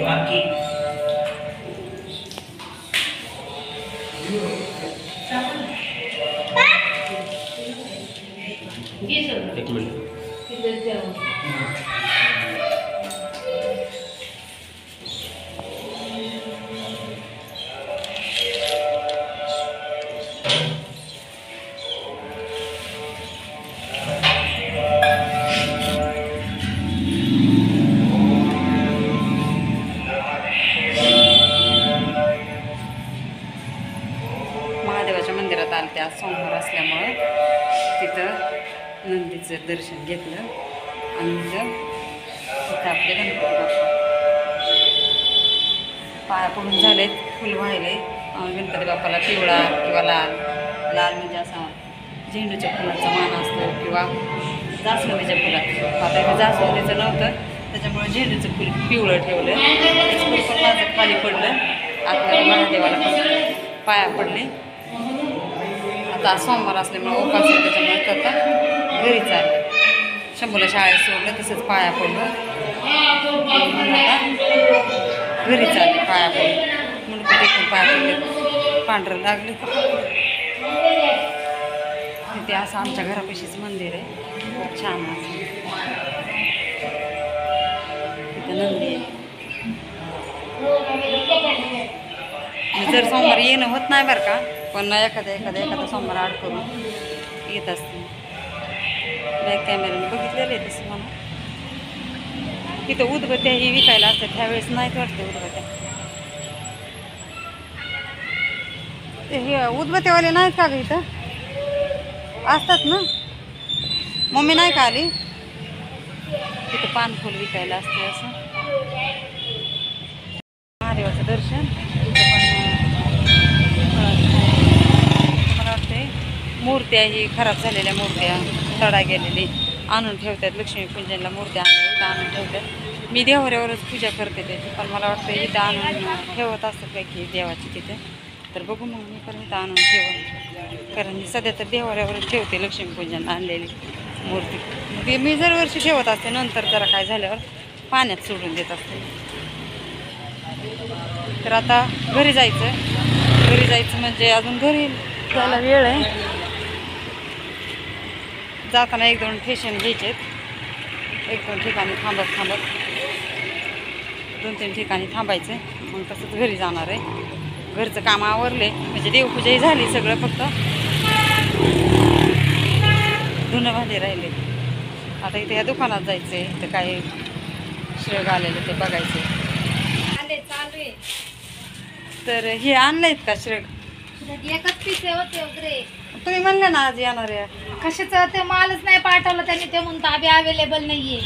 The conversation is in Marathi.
बाकी एक मिनिट महादेवाच्या मंदिरात आले ते आज सोमवार असल्यामुळं तिथं नंदीचं दर्शन घेतलं आणि तिथं आपले गणपती बाप्पा पाया पडून झालेत, फुल वाहिले. गणपती बाप्पाला पिवळा किंवा लाल, लाल म्हणजे असा झेंडूच्या फुलाचा मान असतो किंवा जास्वंदीच्या फुलाचं. आता इथं जास्वंदीचं नव्हतं त्याच्यामुळे झेंडूचं फुल पिवळं ठेवलं. फुल पण माझं खाली पडलं. आता महादेवाला पण पाया पडले. आता सोमवार असल्यामुळे उपास आहे त्याच्यामुळे आता घरी चाललं. शंभूला शाळेत सोडलं, तसंच पाया पडलं. आता घरी चालले पाया पडलं. म्हणून देखील पाया पडले, पांढरं लागले. तिथे असं आमच्या घरापाशीच मंदिर आहे, खूप छान असं. तिथं नंदी आहे. जर सोमवार येणं होत नाही बरं का, पण एखादा सोमवार आड करून येत असते. बॅक कॅमेऱ्याने बघितलेलं आहे तसं मला. तिथं उदबत्त्या ही विकायला असतात, ह्यावेळेस नाहीत वाटते उदबत्त्या. हे उदबत्त्यावाले नाहीत का ग इथं? असतात ना. मम्मी नाही का आली? तिथं पानफुल विकायला असते असं. महादेवाचं दर्शन मला वाटते. मूर्त्या ही खराब झालेल्या मूर्त्या, तडा गेलेली आणून ठेवतात. लक्ष्मीपूजनला मूर्त्या आणून ठेवतात. मी देवाऱ्यावरच पूजा करते त्याची, पण मला वाटतं इथं आणून ठेवत असतात काय की देवाची तिथे. तर बघू मग मी पण इथं आणून ठेवत, कारण मी सध्या तर देवाऱ्यावरच ठेवते लक्ष्मीपूजन आणलेली मूर्ती. मग मी दरवर्षी ठेवत असते, नंतर जरा काय झाल्यावर पाण्यात सोडून देत असते. तर आता घरी जायचं म्हणजे अजून घरी जायला वेळ आहे. जाताना 1-2 स्टेशन घ्यायचे, 1-2 ठिकाणी थांबत 2-3 ठिकाणी थांबायचं. मग तसंच घरी जाणार आहे. घरचं काम आवरले म्हणजे देवपूजाही झाली, सगळं फक्त धुणं भांडे राहिले. आता इथे या दुकानात जायचं आहे, तर काय श्रग आलेलं ते बघायचं. तर हे आणलेत का श्रग? एकच पीस होते वगैरे. तुम्ही म्हणले ना आज येणार आहे. कशाचं ते मालच नाही पाठवलं त्यांनी, ते म्हणतो अभि अवेलेबल नाहीये.